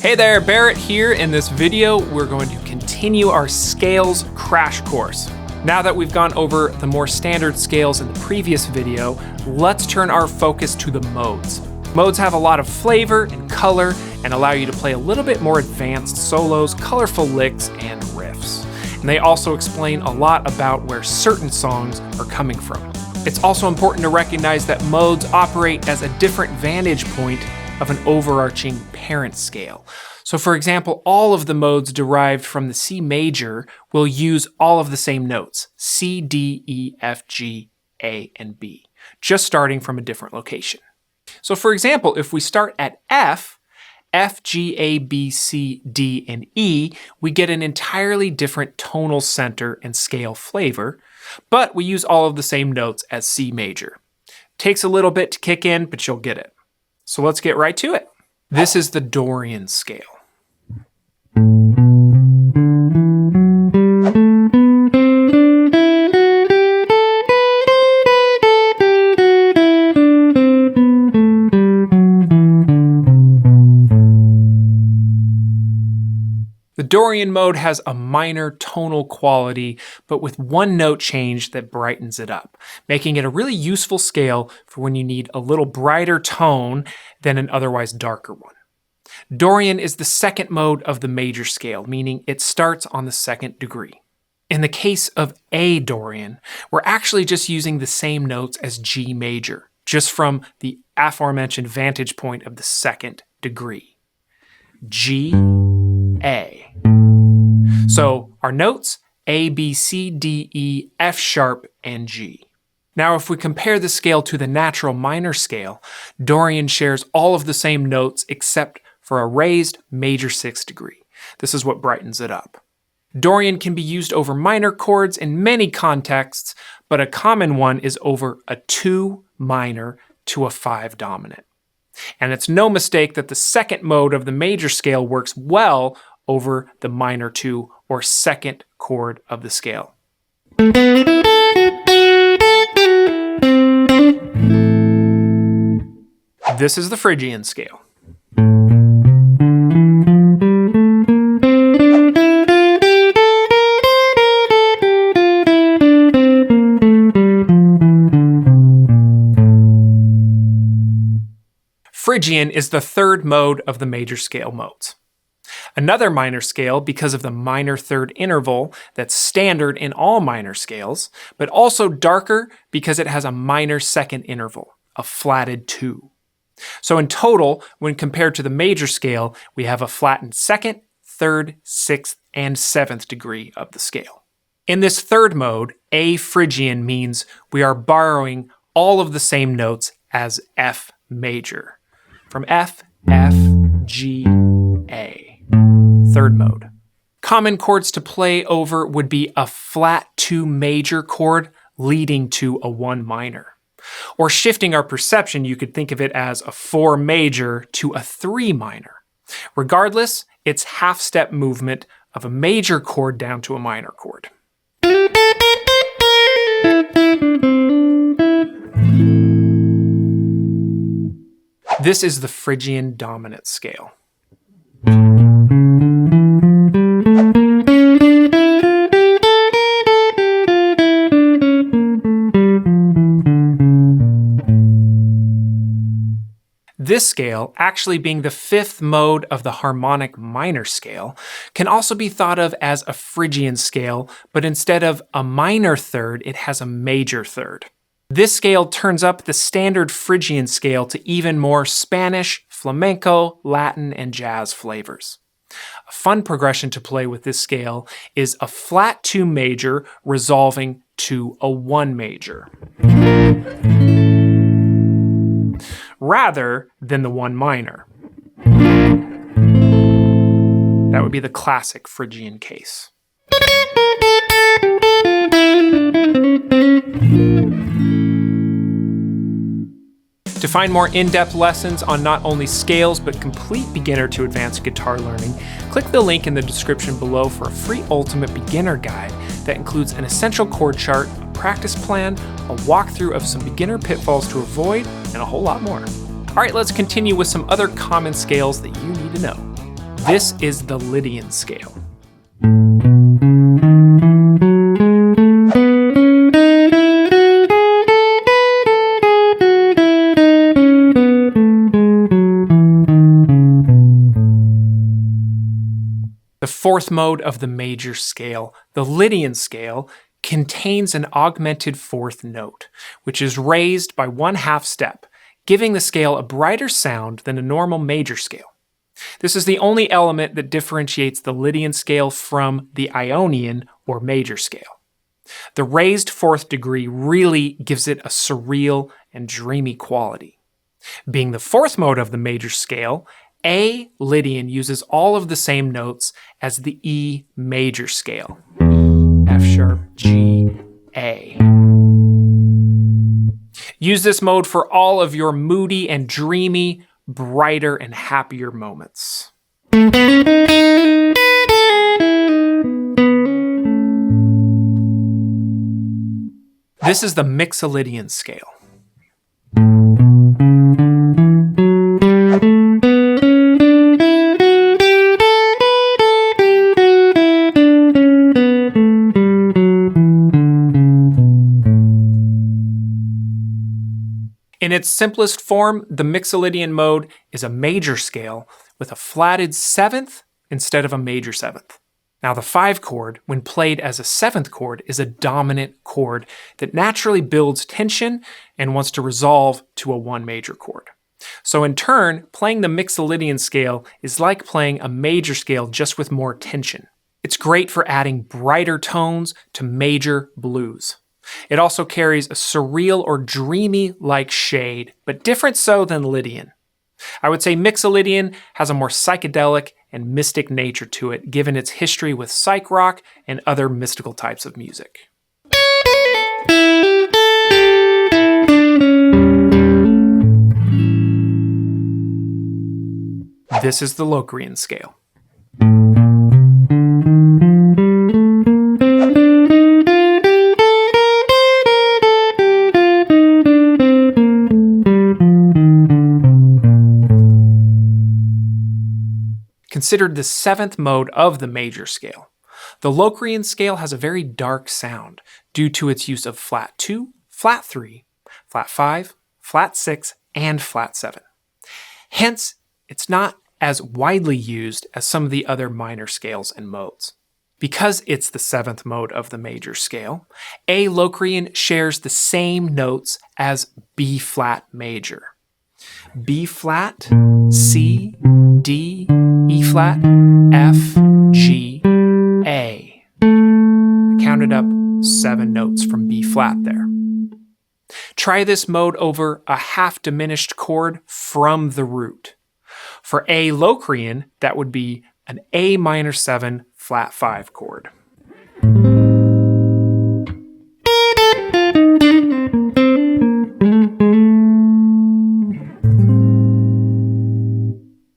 Hey there, Barrett here. In this video, we're going to continue our scales crash course. Now that we've gone over the more standard scales in the previous video, let's turn our focus to the modes. Modes have a lot of flavor and color and allow you to play a little bit more advanced solos, colorful licks, and riffs. And they also explain a lot about where certain songs are coming from. It's also important to recognize that modes operate as a different vantage point of an overarching parent scale. So for example, all of the modes derived from the C major will use all of the same notes, C, D, E, F, G, A, and B, just starting from a different location. So for example, if we start at F, F, G, A, B, C, D, and E, we get an entirely different tonal center and scale flavor, but we use all of the same notes as C major. Takes a little bit to kick in, but you'll get it. So let's get right to it. This is the Dorian scale. The Dorian mode has a minor tonal quality, but with one note change that brightens it up, making it a really useful scale for when you need a little brighter tone than an otherwise darker one. Dorian is the second mode of the major scale, meaning it starts on the second degree. In the case of A Dorian, we're actually just using the same notes as G major, just from the aforementioned vantage point of the second degree. G, A. So our notes, A, B, C, D, E, F sharp, and G. Now if we compare the scale to the natural minor scale, Dorian shares all of the same notes except for a raised major 6th degree. This is what brightens it up. Dorian can be used over minor chords in many contexts, but a common one is over a 2 minor to a 5 dominant. And it's no mistake that the second mode of the major scale works well over the minor 2 or second chord of the scale. This is the Phrygian scale. Phrygian is the third mode of the major scale modes. Another minor scale because of the minor third interval that's standard in all minor scales, but also darker because it has a minor second interval, a flatted 2. So in total, when compared to the major scale, we have a flattened 2nd, 3rd, 6th, and 7th degree of the scale. In this third mode, A Phrygian means we are borrowing all of the same notes as F major. From F, F, G, A. Third mode. Common chords to play over would be a flat 2 major chord leading to a 1 minor. Or shifting our perception, you could think of it as a 4 major to a 3 minor. Regardless, it's half-step movement of a major chord down to a minor chord. This is the Phrygian Dominant scale. This scale, actually being the 5th mode of the harmonic minor scale, can also be thought of as a Phrygian scale, but instead of a minor third, it has a major third. This scale turns up the standard Phrygian scale to even more Spanish, flamenco, Latin, and jazz flavors. A fun progression to play with this scale is a flat 2 major resolving to a 1 major, rather than the 1 minor. That would be the classic Phrygian case. To find more in-depth lessons on not only scales but complete beginner to advanced guitar learning, click the link in the description below for a free ultimate beginner guide that includes an essential chord chart, a practice plan, a walkthrough of some beginner pitfalls to avoid, and a whole lot more. All right, let's continue with some other common scales that you need to know. This is the Lydian scale. The fourth mode of the major scale, the Lydian scale, contains an augmented fourth note, which is raised by 1/2 step, giving the scale a brighter sound than a normal major scale. This is the only element that differentiates the Lydian scale from the Ionian or major scale. The raised fourth degree really gives it a surreal and dreamy quality. Being the fourth mode of the major scale, A Lydian uses all of the same notes as the E major scale. F sharp, G, A. Use this mode for all of your moody and dreamy, brighter and happier moments. This is the Mixolydian scale. In its simplest form, the Mixolydian mode is a major scale with a flatted seventh instead of a major seventh. Now the 5 chord, when played as a 7th chord, is a dominant chord that naturally builds tension and wants to resolve to a 1 major chord. So in turn, playing the Mixolydian scale is like playing a major scale just with more tension. It's great for adding brighter tones to major blues. It also carries a surreal or dreamy-like shade, but different so than Lydian. I would say Mixolydian has a more psychedelic and mystic nature to it, given its history with psych rock and other mystical types of music. This is the Locrian scale. Considered the 7th mode of the major scale. The Locrian scale has a very dark sound due to its use of flat 2, flat 3, flat 5, flat 6, and flat 7. Hence, it's not as widely used as some of the other minor scales and modes. Because it's the 7th mode of the major scale, A Locrian shares the same notes as B flat major. B flat, C, D, E flat, F, G, A. I counted up 7 notes from B flat there. Try this mode over a half diminished chord from the root. For A Locrian, that would be an A minor 7 flat 5 chord.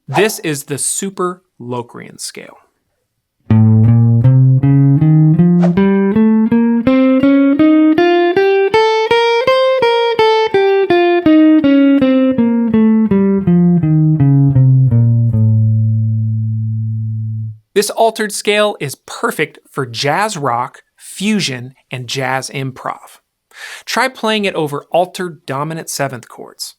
This is the Super-Locrian scale. This altered scale is perfect for jazz rock, fusion, and jazz improv. Try playing it over altered dominant 7th chords.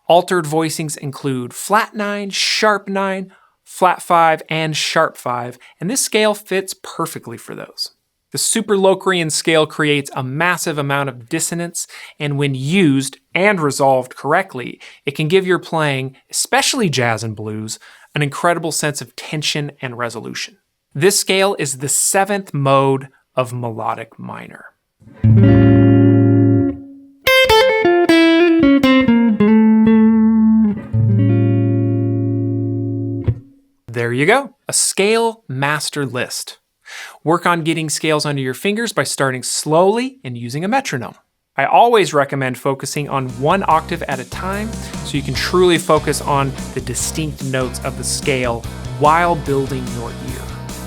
Altered voicings include flat 9, sharp 9, flat 5, and sharp 5, and this scale fits perfectly for those. The Super-Locrian scale creates a massive amount of dissonance, and when used and resolved correctly, it can give your playing, especially jazz and blues, an incredible sense of tension and resolution. This scale is the 7th mode of melodic minor. There you go, a scale master list. Work on getting scales under your fingers by starting slowly and using a metronome. I always recommend focusing on 1 octave at a time so you can truly focus on the distinct notes of the scale while building your ear.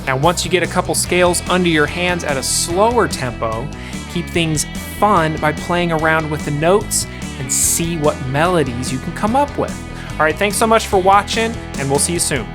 Now, once you get a couple scales under your hands at a slower tempo, keep things fun by playing around with the notes and see what melodies you can come up with. All right, thanks so much for watching, and we'll see you soon.